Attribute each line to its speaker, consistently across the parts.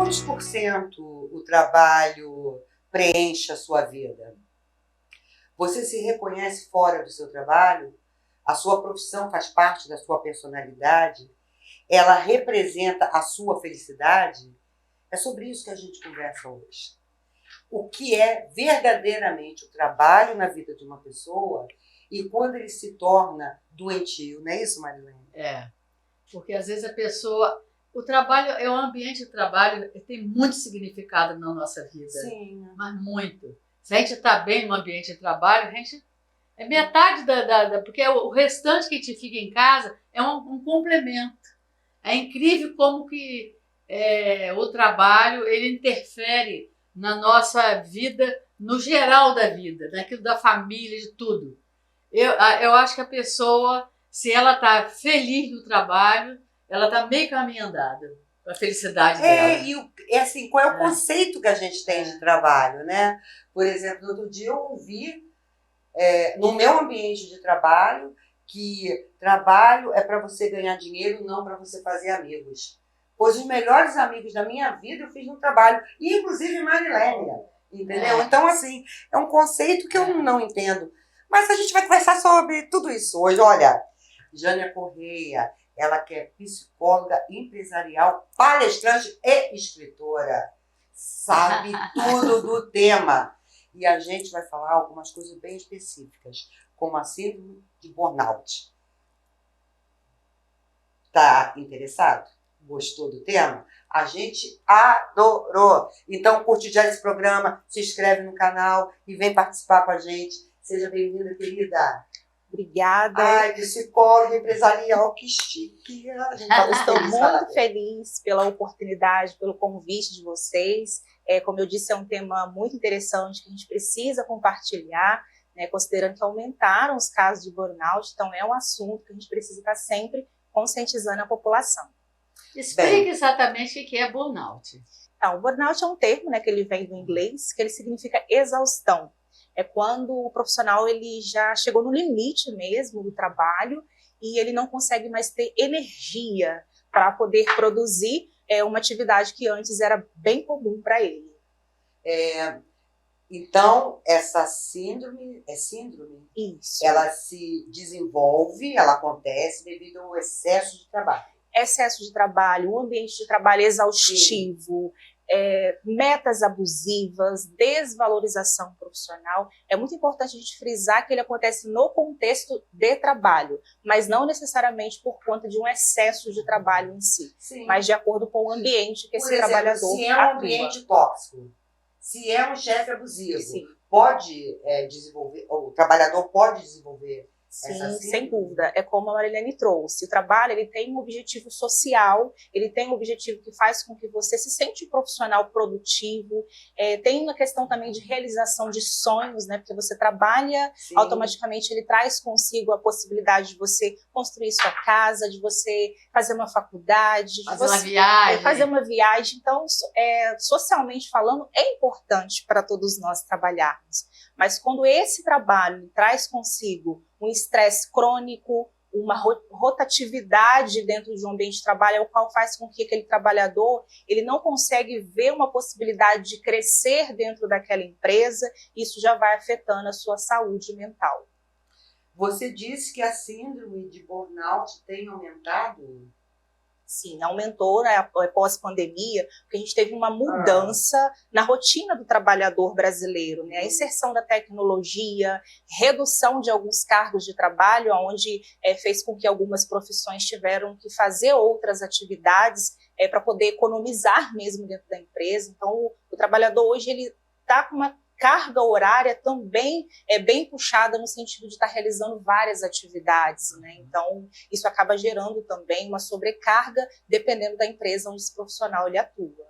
Speaker 1: quantos por cento o trabalho preenche a sua vida? Você se reconhece fora do seu trabalho? A sua profissão faz parte da sua personalidade? Ela representa a sua felicidade? É sobre isso que a gente conversa hoje. O que é verdadeiramente o trabalho na vida de uma pessoa e quando ele se torna doentio, não é isso, Marilene?
Speaker 2: Porque às vezes a pessoa... O trabalho, o ambiente de trabalho tem muito significado na nossa vida.
Speaker 1: Sim.
Speaker 2: Mas muito. Se a gente está bem no ambiente de trabalho, a gente... É metade porque o restante que a gente fica em casa é um complemento. É incrível como que o trabalho ele interfere na nossa vida, no geral da vida, naquilo da família, de tudo. Eu acho que a pessoa, se ela está feliz no trabalho, ela está meio caminho andado para a felicidade dela.
Speaker 1: E assim, qual é o conceito que a gente tem de trabalho, né? Por exemplo, no outro dia eu ouvi, no meu ambiente de trabalho, que trabalho é para você ganhar dinheiro, não para você fazer amigos. Pois os melhores amigos da minha vida eu fiz no trabalho, e inclusive Marilene, entendeu? Então, assim, é um conceito que eu não entendo. Mas a gente vai conversar sobre tudo isso hoje. Olha, Jânia Correia, ela que é psicóloga empresarial, palestrante e escritora. Sabe tudo do tema. E a gente vai falar algumas coisas bem específicas, como a síndrome de burnout. Tá interessado? Gostou do tema? A gente adorou! Então curte já esse programa, se inscreve no canal e vem participar com a gente. Seja bem-vinda, querida.
Speaker 3: Obrigada.
Speaker 1: Ai, psicóloga empresarial, que chique.
Speaker 3: Estou muito feliz pela oportunidade, pelo convite de vocês. Como eu disse, é um tema muito interessante que a gente precisa compartilhar, né, considerando que aumentaram os casos de burnout, então é um assunto que a gente precisa estar sempre conscientizando a população.
Speaker 2: Explique exatamente o que é burnout.
Speaker 3: Então, o burnout é um termo, né, que ele vem do inglês, que ele significa exaustão. É quando o profissional ele já chegou no limite mesmo do trabalho e ele não consegue mais ter energia para poder produzir uma atividade que antes era bem comum para ele.
Speaker 1: Então, essa síndrome, síndrome?
Speaker 3: Isso.
Speaker 1: Ela se desenvolve, ela acontece devido ao excesso de trabalho.
Speaker 3: Excesso de trabalho, um ambiente de trabalho exaustivo, metas abusivas, desvalorização profissional. É muito importante a gente frisar que ele acontece no contexto de trabalho, mas não necessariamente por conta de um excesso de trabalho em si,
Speaker 1: Sim.
Speaker 3: Mas de acordo com o ambiente que esse trabalhador
Speaker 1: se é um ambiente tóxico, se é um chefe abusivo,
Speaker 3: Sim.
Speaker 1: Pode desenvolver, o trabalhador pode desenvolver.
Speaker 3: Sim, sem dúvida. É como a Marilene trouxe. O trabalho ele tem um objetivo social, ele tem um objetivo que faz com que você se sente um profissional produtivo. Tem uma questão também de realização de sonhos, né? Porque você trabalha, Sim. Automaticamente ele traz consigo a possibilidade de você construir sua casa, de você fazer uma faculdade, fazer uma viagem. Então, socialmente falando, é importante para todos nós trabalharmos. Mas quando esse trabalho traz consigo um estresse crônico, uma rotatividade dentro de um ambiente de trabalho, o qual faz com que aquele trabalhador ele não consegue ver uma possibilidade de crescer dentro daquela empresa, isso já vai afetando a sua saúde mental.
Speaker 1: Você disse que a síndrome de burnout tem aumentado?
Speaker 3: Sim, aumentou, né, pós-pandemia, porque a gente teve uma mudança na rotina do trabalhador brasileiro, né? A inserção da tecnologia, redução de alguns cargos de trabalho, onde fez com que algumas profissões tiveram que fazer outras atividades para poder economizar mesmo dentro da empresa. Então, o trabalhador hoje ele está com uma carga horária também bem puxada no sentido de estar realizando várias atividades, né? Então, isso acaba gerando também uma sobrecarga, dependendo da empresa onde esse profissional ele atua.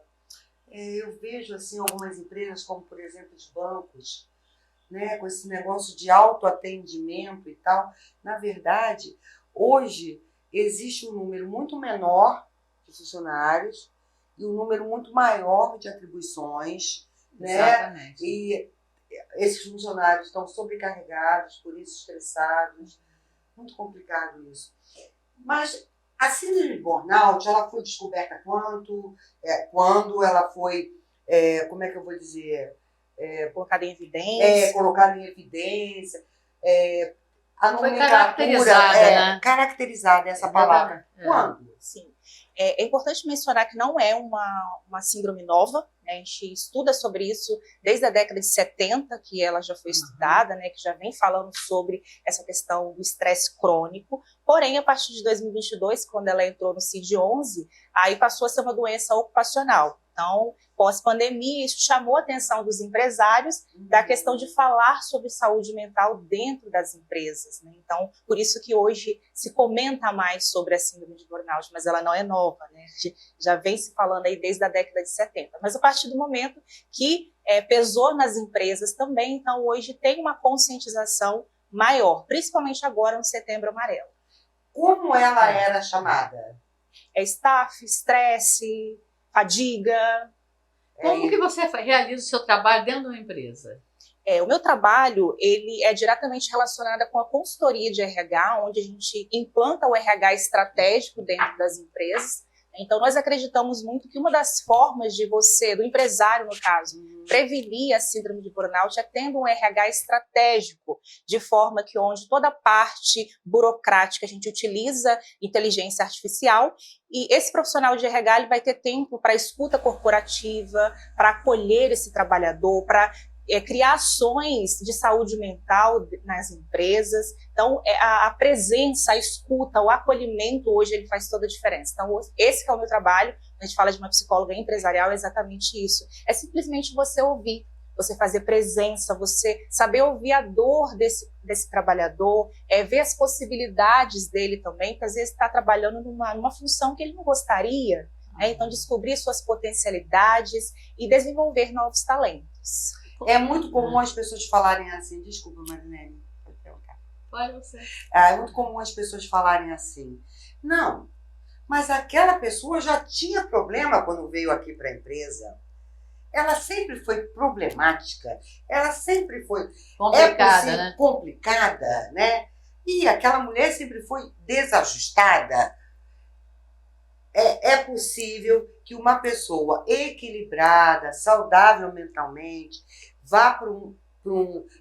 Speaker 1: Eu vejo assim algumas empresas, como por exemplo os bancos, né, com esse negócio de autoatendimento e tal. Na verdade, hoje existe um número muito menor de funcionários e um número muito maior de atribuições, né?
Speaker 2: Exatamente.
Speaker 1: E esses funcionários estão sobrecarregados, por isso estressados. Muito complicado isso. Mas A síndrome de burnout, ela foi descoberta quando ela foi, como é que eu vou dizer?
Speaker 3: Colocada em evidência.
Speaker 1: Colocada em evidência. A
Speaker 2: Foi
Speaker 1: nomenclatura
Speaker 2: caracterizada, né?
Speaker 1: caracterizada, essa palavra. Quando?
Speaker 3: Sim. É importante mencionar que não é uma síndrome nova, né? A gente estuda sobre isso desde a década de 70, que ela já foi estudada, né? Que já vem falando sobre essa questão do estresse crônico. Porém, a partir de 2022, quando ela entrou no CID-11, aí passou a ser uma doença ocupacional. Então, pós-pandemia, isso chamou a atenção dos empresários da questão de falar sobre saúde mental dentro das empresas, né? Então, por isso que hoje se comenta mais sobre a síndrome de burnout, mas ela não é nova, né? Já vem se falando aí desde a década de 70. Mas a partir do momento que pesou nas empresas também, então hoje tem uma conscientização maior, principalmente agora no Setembro Amarelo.
Speaker 1: Como ela era chamada?
Speaker 3: Staff, estresse, fadiga.
Speaker 2: Como que você realiza o seu trabalho dentro de uma empresa?
Speaker 3: O meu trabalho, ele é diretamente relacionado com a consultoria de RH, onde a gente implanta o RH estratégico dentro das empresas. Então, nós acreditamos muito que uma das formas de você, do empresário no caso, prevenir a síndrome de burnout é tendo um RH estratégico, de forma que onde toda a parte burocrática a gente utiliza inteligência artificial, e esse profissional de RH ele vai ter tempo para escuta corporativa, para acolher esse trabalhador, para criar ações de saúde mental nas empresas. Então, a presença, a escuta, o acolhimento hoje ele faz toda a diferença. Então, esse que é o meu trabalho. A gente fala de uma psicóloga empresarial, é exatamente isso. É simplesmente você ouvir, você fazer presença, você saber ouvir a dor desse trabalhador, ver as possibilidades dele também, porque às vezes está trabalhando numa função que ele não gostaria. Então, descobrir suas potencialidades e desenvolver novos talentos.
Speaker 1: É muito comum as pessoas falarem assim, desculpa, Marilene, pode perguntar.
Speaker 2: Pode você.
Speaker 1: É muito comum as pessoas falarem assim, não, mas aquela pessoa já tinha problema quando veio aqui para a empresa. Ela sempre foi problemática, ela sempre foi complicada, né? E aquela mulher sempre foi desajustada. É possível que uma pessoa equilibrada, saudável mentalmente, vá para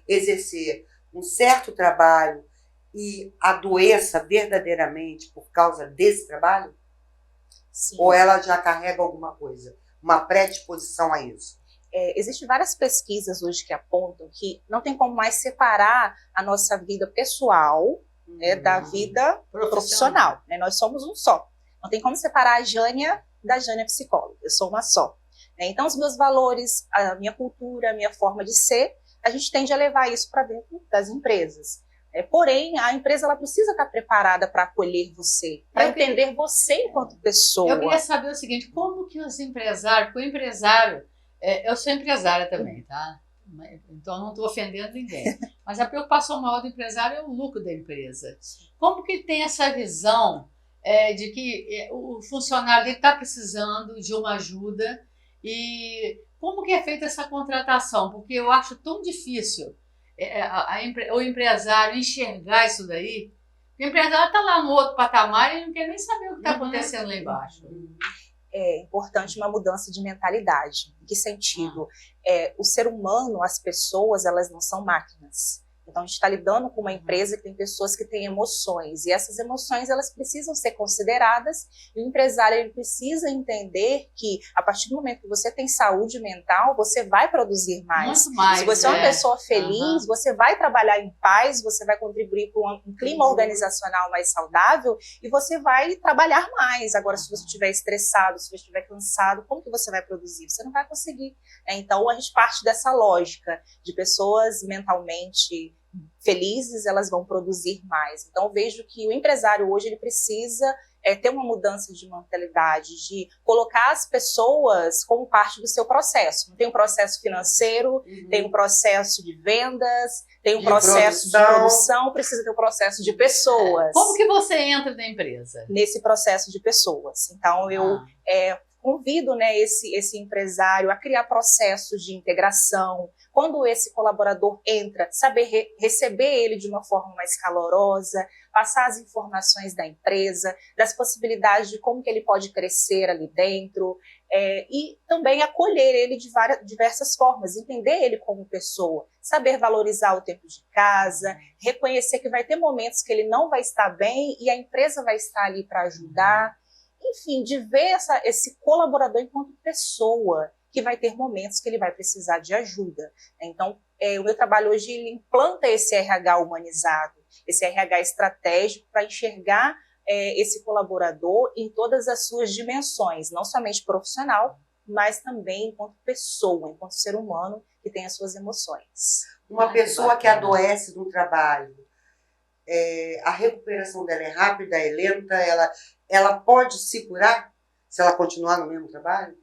Speaker 1: exercer um certo trabalho e adoeça verdadeiramente por causa desse trabalho? Sim. Ou ela já carrega alguma coisa, uma predisposição a isso?
Speaker 3: Existem várias pesquisas hoje que apontam que não tem como mais separar a nossa vida pessoal da vida profissional. Nós somos um só. Não tem como separar a Jânia da Jânia psicóloga. Eu sou uma só. Então, os meus valores, a minha cultura, a minha forma de ser, a gente tende a levar isso para dentro das empresas. Porém, a empresa ela precisa estar preparada para acolher você, para entender você enquanto pessoa.
Speaker 2: Eu queria saber o seguinte, como que os empresários, porque o empresário, eu sou empresária também, tá? Então não estou ofendendo ninguém, mas a preocupação maior do empresário é o lucro da empresa. Como que ele tem essa visão de que o funcionário dele está precisando de uma ajuda e como que é feita essa contratação? Porque eu acho tão difícil o empresário enxergar isso daí. O empresário está lá no outro patamar e não quer nem saber o que está acontecendo lá embaixo.
Speaker 3: É importante uma mudança de mentalidade. Em que sentido? O ser humano, as pessoas, elas não são máquinas. Então, a gente está lidando com uma empresa que tem pessoas que têm emoções, e essas emoções, elas precisam ser consideradas, e o empresário, ele precisa entender que, a partir do momento que você tem saúde mental, você vai produzir mais.
Speaker 2: Muito mais.
Speaker 3: Se você é uma pessoa feliz, você vai trabalhar em paz, você vai contribuir para um clima organizacional mais saudável, e você vai trabalhar mais. Agora, se você estiver estressado, se você estiver cansado, como que você vai produzir? Você não vai conseguir. Então, a gente parte dessa lógica de pessoas mentalmente felizes, elas vão produzir mais. Então, eu vejo que o empresário hoje ele precisa ter uma mudança de mentalidade, de colocar as pessoas como parte do seu processo. Tem um processo financeiro, tem um processo de vendas, tem um processo de produção, precisa ter um processo de pessoas.
Speaker 2: Como que você entra na empresa?
Speaker 3: Nesse processo de pessoas. Então, eu convido, né, esse empresário a criar processos de integração. Quando esse colaborador entra, saber receber ele de uma forma mais calorosa, passar as informações da empresa, das possibilidades de como que ele pode crescer ali dentro, e também acolher ele de diversas formas, entender ele como pessoa, saber valorizar o tempo de casa, reconhecer que vai ter momentos que ele não vai estar bem e a empresa vai estar ali para ajudar. Enfim, de ver esse colaborador enquanto pessoa, que vai ter momentos que ele vai precisar de ajuda. Então, o meu trabalho hoje ele implanta esse RH humanizado, esse RH estratégico para enxergar esse colaborador em todas as suas dimensões, não somente profissional, mas também enquanto pessoa, enquanto ser humano que tem as suas emoções.
Speaker 1: Uma pessoa que adoece no trabalho, a recuperação dela é rápida, é lenta, ela pode se curar se ela continuar no mesmo trabalho?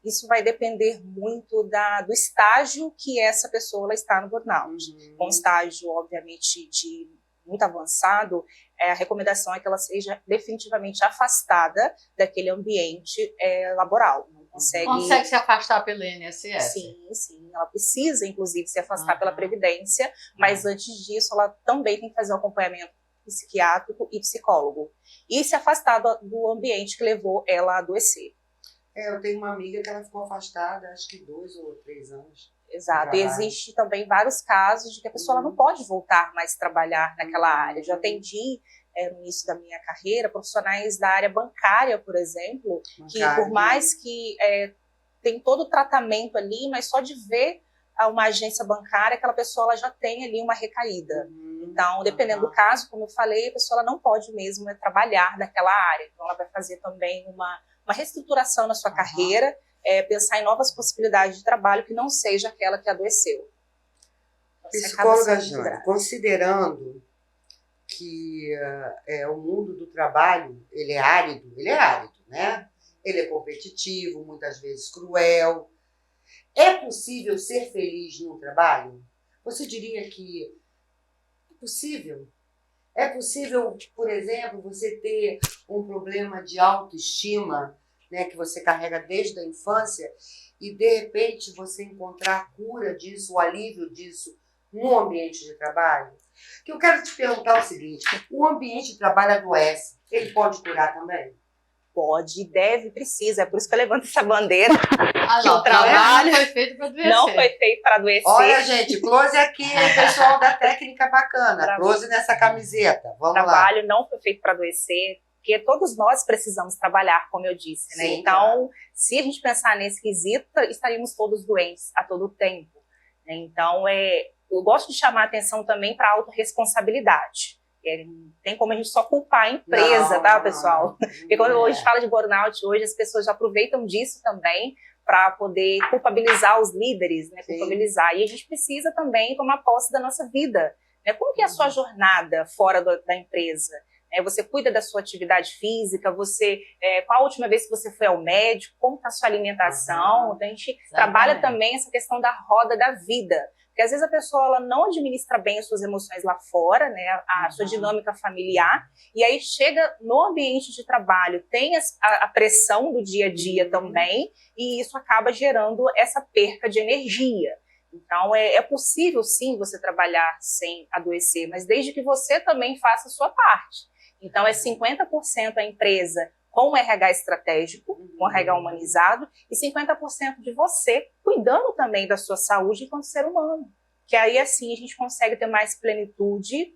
Speaker 3: Isso vai depender muito do estágio que essa pessoa está no burnout. Um estágio, obviamente, de muito avançado, a recomendação é que ela seja definitivamente afastada daquele ambiente laboral. Não
Speaker 2: consegue se afastar pelo INSS?
Speaker 3: Sim. Ela precisa, inclusive, se afastar pela Previdência, mas antes disso, ela também tem que fazer um acompanhamento psiquiátrico e psicólogo. E se afastar do ambiente que levou ela a adoecer.
Speaker 1: Eu tenho uma amiga que ela ficou afastada, acho que 2 ou 3 anos.
Speaker 3: Exato, e existe também vários casos de que a pessoa ela não pode voltar mais trabalhar naquela área. Já atendi, no início da minha carreira, profissionais da área bancária, por exemplo, que por mais que tem todo o tratamento ali, mas só de ver uma agência bancária, aquela pessoa ela já tem ali uma recaída. Então, dependendo do caso, como eu falei, a pessoa ela não pode mesmo trabalhar naquela área. Então, ela vai fazer também uma reestruturação na sua carreira, pensar em novas possibilidades de trabalho que não seja aquela que adoeceu. Então,
Speaker 1: psicóloga Jane, considerando que o mundo do trabalho ele é árido, né? Ele é competitivo, muitas vezes cruel. É possível ser feliz no trabalho? Você diria que é possível? É possível, por exemplo, você ter um problema de autoestima, né, que você carrega desde a infância, e de repente você encontrar a cura disso, o alívio disso no ambiente de trabalho? Que eu quero te perguntar o seguinte: o ambiente de trabalho adoece, ele pode curar também?
Speaker 3: Pode, deve, precisa. É por isso que eu levanto essa bandeira.
Speaker 2: O trabalho não foi feito para adoecer.
Speaker 3: Não foi feito para adoecer.
Speaker 1: Olha, gente, close aqui, pessoal da técnica bacana. Close nessa camiseta. Vamos lá. O
Speaker 3: trabalho não foi feito para adoecer, porque todos nós precisamos trabalhar, como eu disse, né? Sim, então, se a gente pensar nesse quesito, estaríamos todos doentes a todo tempo. Né? Então, eu gosto de chamar a atenção também para a autorresponsabilidade. Tem como a gente só culpar a empresa, tá, pessoal? Porque quando a gente fala de burnout hoje, as pessoas já aproveitam disso também para poder culpabilizar os líderes, né? Culpabilizar. E a gente precisa também tomar posse da nossa vida. Né? Como que é a sua jornada fora da empresa? Você cuida da sua atividade física? Qual a última vez que você foi ao médico? Como está a sua alimentação? Então, a gente trabalha também essa questão da roda da vida. Porque às vezes a pessoa ela não administra bem as suas emoções lá fora, né, a sua dinâmica familiar, e aí chega no ambiente de trabalho, tem a pressão do dia a dia também, e isso acaba gerando essa perca de energia. Então, é possível sim você trabalhar sem adoecer, mas desde que você também faça a sua parte. Então, é 50% a empresa com um RH estratégico, com um RH humanizado, e 50% de você cuidando também da sua saúde enquanto ser humano. Que aí, assim, a gente consegue ter mais plenitude,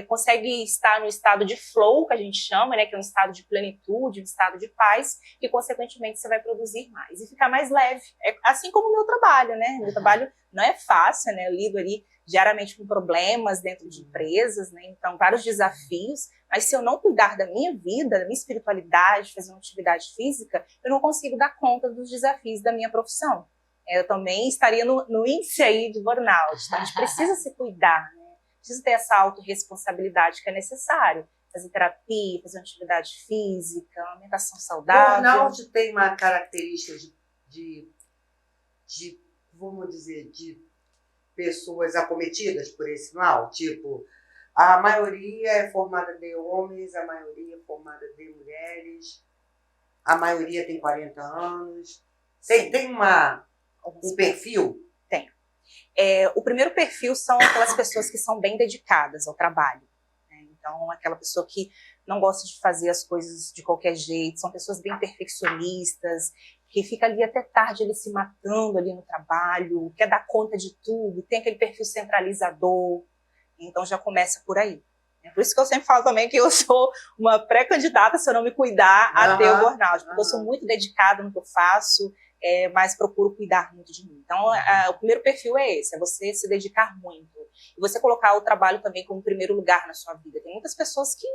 Speaker 3: consegue estar no estado de flow, que a gente chama, né, que é um estado de plenitude, um estado de paz, e, consequentemente, você vai produzir mais e ficar mais leve. Assim como o meu trabalho, né? Meu trabalho não é fácil, né? Eu lido ali diariamente com problemas dentro de empresas, né? Então, vários desafios, mas se eu não cuidar da minha vida, da minha espiritualidade, fazer uma atividade física, eu não consigo dar conta dos desafios da minha profissão. Eu também estaria no índice aí de burnout. Então, a gente precisa se cuidar, né? Precisa ter essa autorresponsabilidade que é necessário. Fazer terapia, fazer uma atividade física, uma alimentação saudável.
Speaker 1: Burnout tem uma característica vamos dizer, de pessoas acometidas por esse mal, tipo, a maioria é formada de homens, a maioria é formada de mulheres. A maioria tem 40 anos. Tem um perfil?
Speaker 3: Tem. O primeiro perfil são aquelas pessoas que são bem dedicadas ao trabalho. Né? Então, aquela pessoa que não gosta de fazer as coisas de qualquer jeito, são pessoas bem perfeccionistas, que fica ali até tarde ali se matando ali no trabalho, quer dar conta de tudo, tem aquele perfil centralizador. Então, já começa por aí. É por isso que eu sempre falo também que eu sou uma pré-candidata, se eu não me cuidar, a ter o burnout. Porque eu sou muito dedicada no que eu faço, mas procuro cuidar muito de mim. Então, o primeiro perfil é esse, é você se dedicar muito. E você colocar o trabalho também como primeiro lugar na sua vida. Tem muitas pessoas que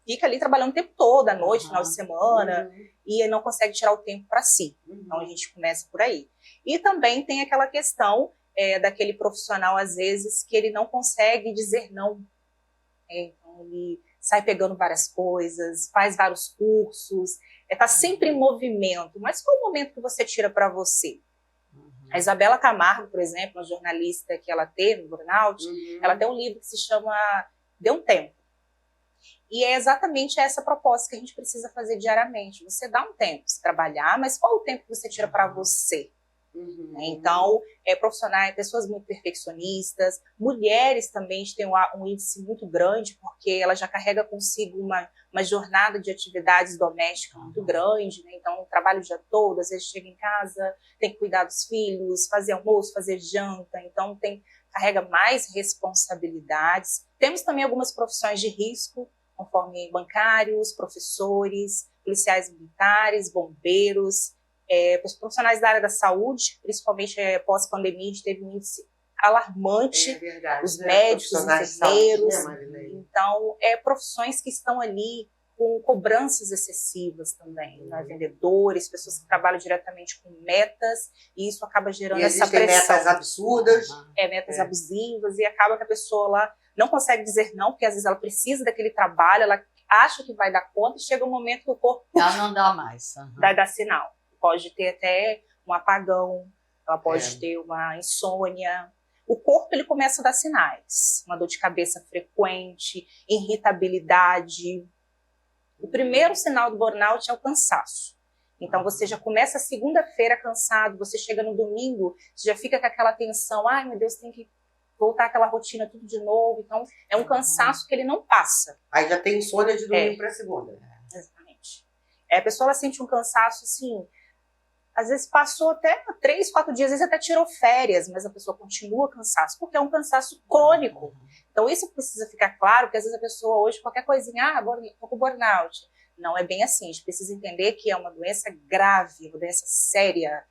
Speaker 3: ficam ali trabalhando o tempo todo, à noite, final de semana, e não consegue tirar o tempo para si. Então, a gente começa por aí. E também tem aquela questão daquele profissional, às vezes, que ele não consegue dizer não. Então, ele sai pegando várias coisas, faz vários cursos, está sempre em movimento. Mas qual o momento que você tira para você? A Isabela Camargo, por exemplo, uma jornalista que ela teve no burnout, ela tem um livro que se chama Dê um Tempo. E é exatamente essa proposta que a gente precisa fazer diariamente. Você dá um tempo para trabalhar, mas qual o tempo que você tira para você? Então, profissionais, pessoas muito perfeccionistas, mulheres também têm um índice muito grande, porque ela já carrega consigo uma jornada de atividades domésticas muito grande, né? Então, trabalha o dia todo, às vezes chega em casa, tem que cuidar dos filhos, fazer almoço, fazer janta, então carrega mais responsabilidades. Temos também algumas profissões de risco, conforme bancários, professores, policiais militares, bombeiros, os profissionais da área da saúde, principalmente pós-pandemia, a gente teve um índice alarmante, os médicos, os enfermeiros. Então, profissões que estão ali com cobranças excessivas também, né? Vendedores, pessoas que trabalham diretamente com metas, e isso acaba gerando essa pressão.
Speaker 1: Metas absurdas.
Speaker 3: Metas abusivas, e acaba que a pessoa lá não consegue dizer não, porque às vezes ela precisa daquele trabalho, ela acha que vai dar conta, e chega um momento que o corpo
Speaker 2: ela não dá mais.
Speaker 3: Vai dar sinal. Pode ter até um apagão, ela pode ter uma insônia. O corpo ele começa a dar sinais, uma dor de cabeça frequente, irritabilidade. O primeiro sinal do burnout é o cansaço. Então você já começa a segunda-feira cansado, você chega no domingo, você já fica com aquela tensão, ai meu Deus, tem que voltar àquela rotina tudo de novo. Então é um cansaço que ele não passa.
Speaker 1: Aí já tem insônia de domingo para segunda.
Speaker 3: Exatamente. A pessoa ela sente um cansaço assim, às vezes passou até 3, 4 dias, às vezes até tirou férias, mas a pessoa continua cansaço, porque é um cansaço crônico. Então isso precisa ficar claro, que às vezes a pessoa hoje, qualquer coisinha, agora estou com burnout. Não é bem assim, a gente precisa entender que é uma doença grave, uma doença séria.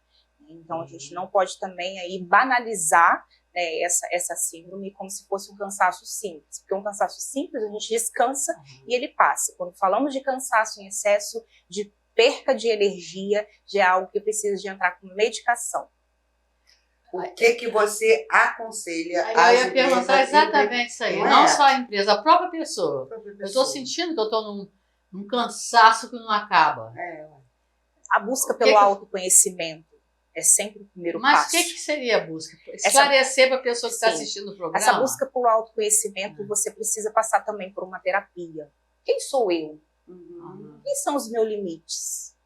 Speaker 3: Então a gente não pode também aí banalizar, né, essa síndrome como se fosse um cansaço simples, porque um cansaço simples a gente descansa e ele passa. Quando falamos de cansaço em excesso, de perca de energia, já é algo que precisa de entrar com medicação.
Speaker 1: O que você aconselha
Speaker 2: às empresas? Eu ia perguntar exatamente isso aí. Não só a empresa, a própria pessoa. Eu estou sentindo que eu estou num cansaço que não acaba.
Speaker 3: A busca pelo autoconhecimento é sempre o primeiro passo.
Speaker 2: Mas o que seria a busca? Esclarecer para a pessoa que está assistindo o programa.
Speaker 3: Essa busca pelo autoconhecimento, você precisa passar também por uma terapia. Quem sou eu? Quais são os meus limites?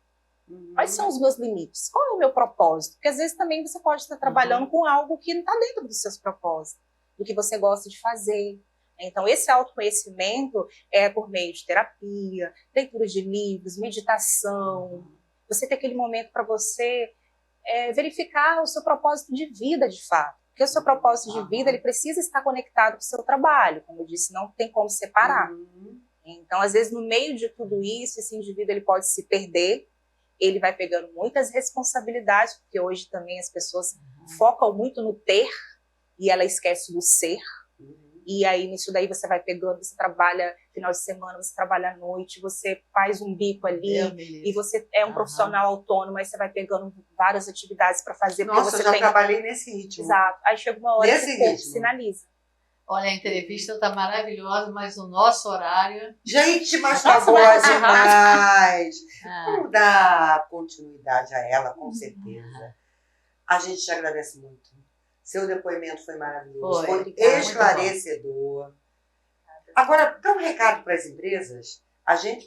Speaker 3: Quais são os meus limites? Qual é o meu propósito? Porque às vezes também você pode estar trabalhando com algo que não está dentro dos seus propósitos, do que você gosta de fazer. Então esse autoconhecimento é por meio de terapia, leitura de livros, meditação. Você ter aquele momento para você verificar o seu propósito de vida de fato. Porque o seu propósito de vida ele precisa estar conectado com o seu trabalho. Como eu disse, não tem como separar. Então, às vezes, no meio de tudo isso, esse indivíduo ele pode se perder, ele vai pegando muitas responsabilidades, porque hoje também as pessoas focam muito no ter e ela esquece do ser. E aí, nisso daí, você vai pegando, você trabalha final de semana, você trabalha à noite, você faz um bico ali, e você é um profissional autônomo, aí você vai pegando várias atividades para fazer.
Speaker 1: Nossa, eu já trabalhei nesse ritmo.
Speaker 3: Exato. Aí chega uma hora que o corpo sinaliza.
Speaker 2: Olha, a entrevista está maravilhosa, mas o nosso horário...
Speaker 1: Gente, mas tá boa demais! Vamos dar continuidade a ela, com certeza. A gente te agradece muito. Seu depoimento foi maravilhoso, foi esclarecedor. Agora, dá um recado para as empresas.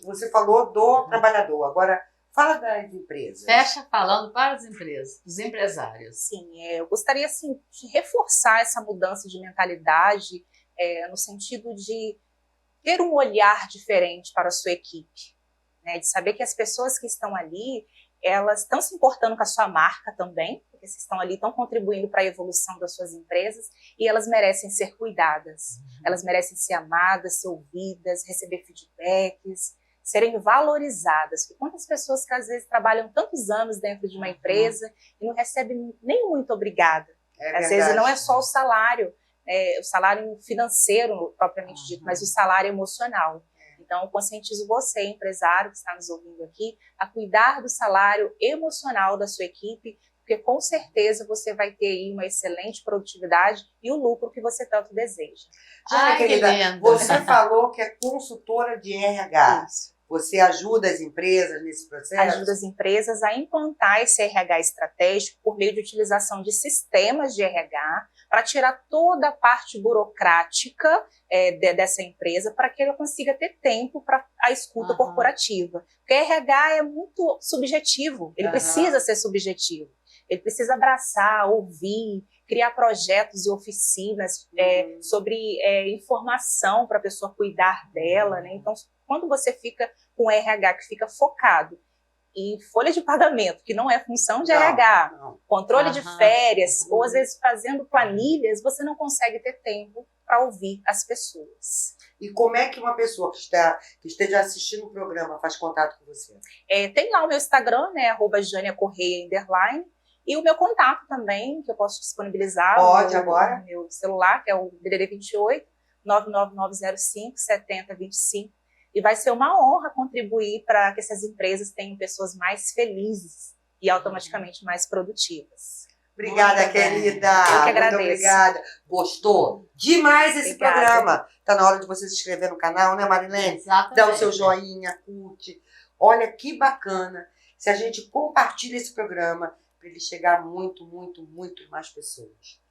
Speaker 1: Você falou do trabalhador, agora Fala das empresas.
Speaker 2: Fecha falando para as empresas, os empresários.
Speaker 3: Sim, eu gostaria assim, de reforçar essa mudança de mentalidade no sentido de ter um olhar diferente para a sua equipe, né? De saber que as pessoas que estão ali, elas estão se importando com a sua marca também, porque vocês estão ali, estão contribuindo para a evolução das suas empresas e elas merecem ser cuidadas, elas merecem ser amadas, ser ouvidas, receber feedbacks, serem valorizadas. Porque quantas pessoas que às vezes trabalham tantos anos dentro de uma empresa e não recebem nem muito obrigada. Às vezes não é só o salário financeiro propriamente dito, mas o salário emocional. Então, eu conscientizo você, empresário que está nos ouvindo aqui, a cuidar do salário emocional da sua equipe, porque com certeza você vai ter aí uma excelente produtividade e o lucro que você tanto deseja.
Speaker 1: Ai, querida,
Speaker 2: que lindo.
Speaker 1: você falou que é consultora de RH.
Speaker 3: Isso.
Speaker 1: Você ajuda as empresas nesse processo?
Speaker 3: Ajuda as empresas a implantar esse RH estratégico por meio de utilização de sistemas de RH para tirar toda a parte burocrática dessa empresa para que ela consiga ter tempo para a escuta corporativa. Porque RH é muito subjetivo, ele precisa ser subjetivo. Ele precisa abraçar, ouvir, criar projetos e oficinas sobre informação para a pessoa cuidar dela, né? Então, quando você fica com RH que fica focado em folha de pagamento, que não é função de RH, controle de férias, ou às vezes fazendo planilhas, você não consegue ter tempo para ouvir as pessoas.
Speaker 1: E como é que uma pessoa que esteja assistindo o programa faz contato com você?
Speaker 3: Tem lá o meu Instagram, né, @JâniaCorreia_, e o meu contato também, que eu posso disponibilizar.
Speaker 1: Pode, agora.
Speaker 3: No meu celular, que é o DDD 28 99905 7025. E vai ser uma honra contribuir para que essas empresas tenham pessoas mais felizes e automaticamente mais produtivas.
Speaker 1: Obrigada, querida.
Speaker 3: Eu que agradeço.
Speaker 1: Muito obrigada. Gostou demais esse programa. Está na hora de você se inscrever no canal, né, Marilene?
Speaker 2: Exatamente.
Speaker 1: Dá o seu joinha, curte. Olha que bacana se a gente compartilha esse programa para ele chegar a muito, muito, muito mais pessoas.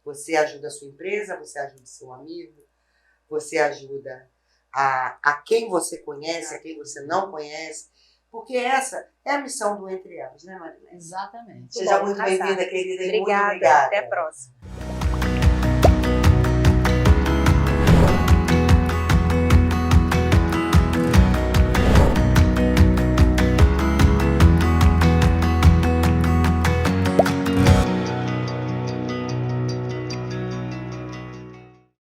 Speaker 1: Você ajuda a sua empresa, você ajuda o seu amigo, você ajuda a quem você conhece, a quem você não conhece, porque essa é a missão do Entre Elas, né, Marilene?
Speaker 2: Exatamente.
Speaker 1: Seja muito bem-vinda, querida, e muito
Speaker 3: Obrigada.
Speaker 1: obrigada.
Speaker 3: Até a próxima.